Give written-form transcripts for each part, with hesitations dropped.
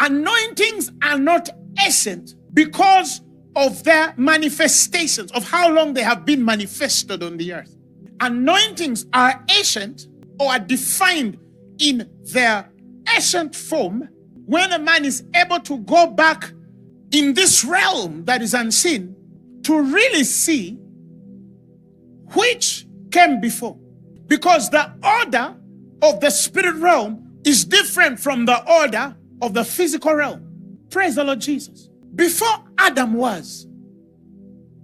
Anointings are not ancient because of their manifestations, of how long they have been manifested on the earth. Anointings are ancient or are defined in their ancient form when a man is able to go back in this realm that is unseen to really see which came before. Because the order of the spirit realm is different from the order of the physical realm. Praise the Lord Jesus. Before Adam was,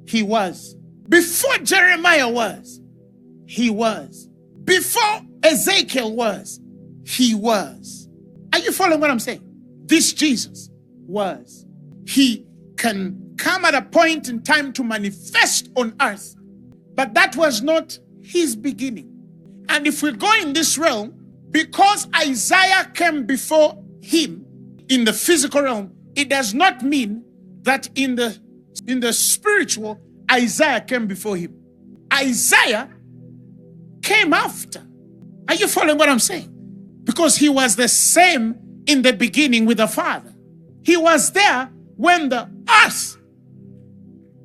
he was. Before Jeremiah was, he was. Before Ezekiel was, he was. Are you following what I'm saying? This Jesus was. He can come at a point in time to manifest on earth, but that was not his beginning. And if we go in this realm, because Isaiah came before him in the physical realm, it does not mean that in the spiritual, Isaiah came before him. Isaiah came after. Are you following what I'm saying? Because he was the same in the beginning with the Father. He was there when the earth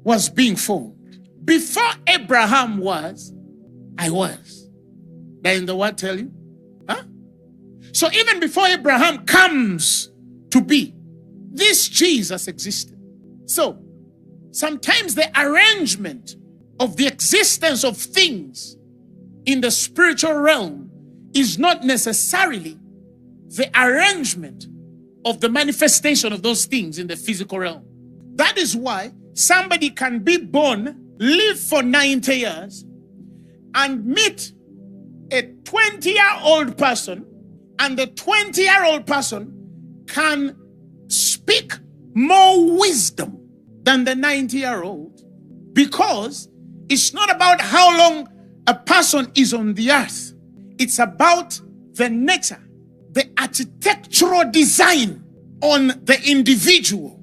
was being formed. Before Abraham was, I was. Doesn't the word tell you? Huh? So even before Abraham comes to be, this Jesus existed. So sometimes the arrangement of the existence of things in the spiritual realm is not necessarily the arrangement of the manifestation of those things in the physical realm. That is why somebody can be born, live for 90 years, and meet a 20-year-old person, and the 20-year-old person can speak more wisdom than the 90-year-old, because it's not about how long a person is on the earth. It's about the nature, the architectural design on the individual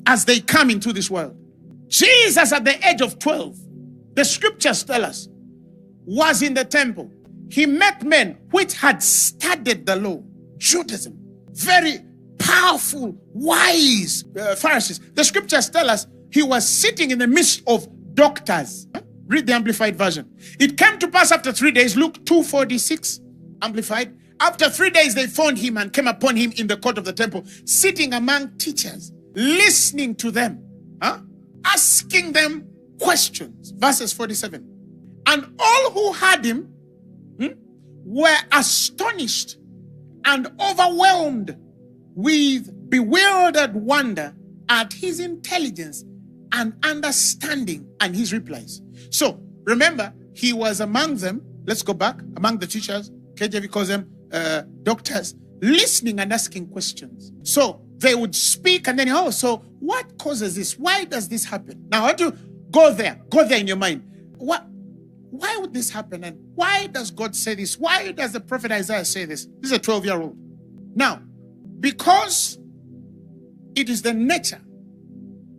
as they come into this world. Jesus at the age of 12, the scriptures tell us, was in the temple. He met men which had studied the law, Judaism, very powerful, wise Pharisees. The scriptures tell us he was sitting in the midst of doctors. Read the Amplified Version. It came to pass after 3 days, Luke 2:46, Amplified. After 3 days, they found him and came upon him in the court of the temple, sitting among teachers, listening to them, asking them questions. Verses 47. And all who heard him were astonished and overwhelmed with bewildered wonder at his intelligence and understanding and his replies. So remember, he was among them. Let's go back. Among the teachers, KJV calls them doctors, listening and asking questions. So they would speak and then, so what causes this? Why does this happen? Now, how do you go there in your mind? Why would this happen? And why does God say this? Why does the prophet Isaiah say this? This is a 12-year-old. Now, because it is the nature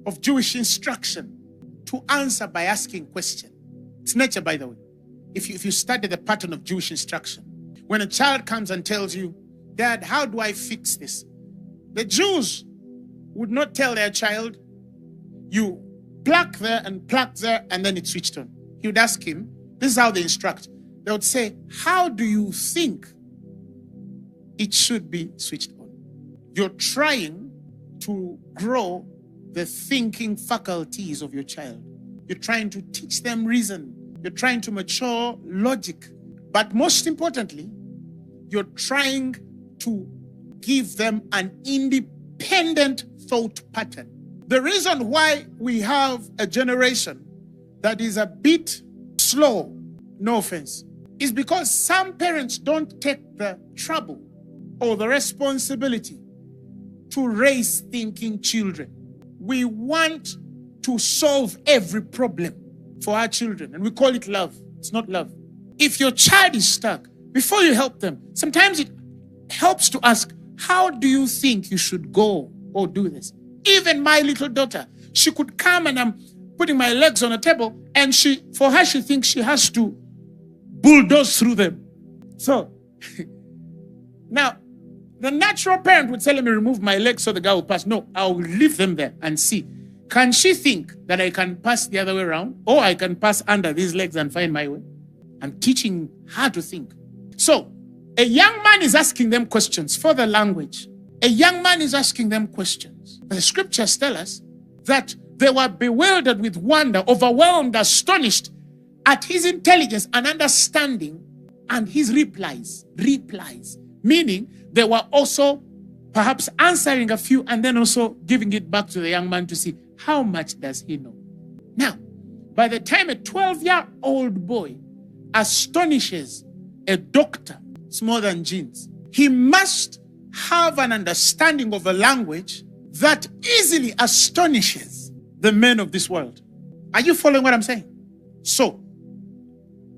of Jewish instruction to answer by asking questions. It's nature, by the way. If you study the pattern of Jewish instruction, when a child comes and tells you, Dad, how do I fix this? The Jews would not tell their child, you pluck there and pluck there and then it's switched on. He would ask him, this is how they instruct. They would say, how do you think it should be switched on? You're trying to grow the thinking faculties of your child. You're trying to teach them reason. You're trying to mature logic. But most importantly, you're trying to give them an independent thought pattern. The reason why we have a generation that is a bit slow, no offense, is because some parents don't take the trouble or the responsibility to raise thinking children. We want to solve every problem for our children, and we call it love. It's not love. If your child is stuck, before you help them, sometimes it helps to ask, how do you think you should go or do this? Even my little daughter, she could come and I'm putting my legs on a table, and for her, she thinks she has to bulldoze through them. So, now, The natural parent would say, let me remove my legs so the guy will pass. No, I'll leave them there and see. Can she think that I can pass the other way around? Or I can pass under these legs and find my way? I'm teaching her to think. So, a young man is asking them questions for the language. A young man is asking them questions. The scriptures tell us that they were bewildered with wonder, overwhelmed, astonished at his intelligence and understanding and his replies. Meaning they were also perhaps answering a few and then also giving it back to the young man to see how much does he know. Now, by the time a 12-year-old boy astonishes a doctor, it's more than genes. He must have an understanding of a language that easily astonishes the men of this world. Are you following what I'm saying? So,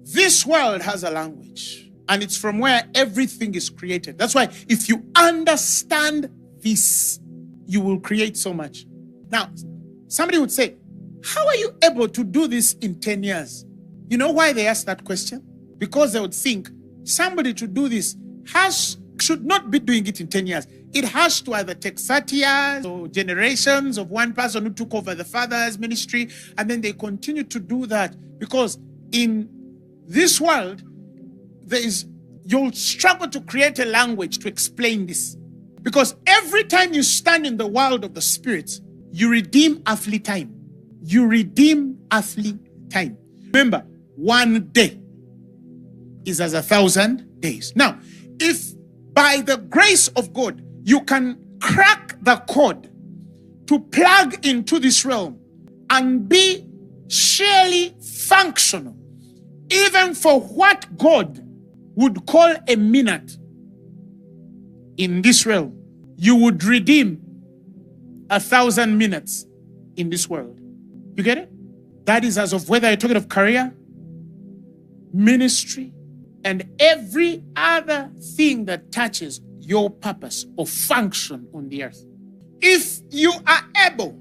this world has a language, and it's from where everything is created. That's why if you understand this, you will create so much. Now, somebody would say, how are you able to do this in 10 years? You know why they ask that question? Because they would think somebody to do this should not be doing it in 10 years. It has to either take 30 years or generations of one person who took over the father's ministry, and then they continue to do that. Because in this world, you'll struggle to create a language to explain this. Because every time you stand in the world of the spirit, you redeem earthly time. You redeem earthly time. Remember, one day is as 1,000 days. Now, if by the grace of God, you can crack the code to plug into this realm and be surely functional, even for what God would call a minute in this realm, you would redeem 1,000 minutes in this world. You get it? That is as of whether you're talking of career, ministry, and every other thing that touches your purpose or function on the earth. If you are able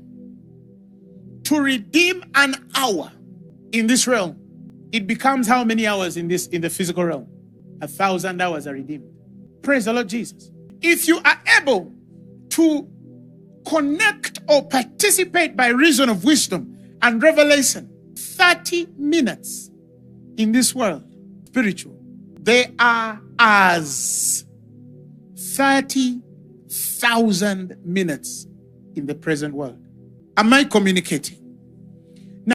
to redeem an hour in this realm, it becomes how many hours in the physical realm? 1,000 hours are redeemed. Praise the Lord Jesus. If you are able to connect or participate by reason of wisdom and revelation, 30 minutes in this world, spiritual, they are as 30,000 minutes in the present world. Am I communicating?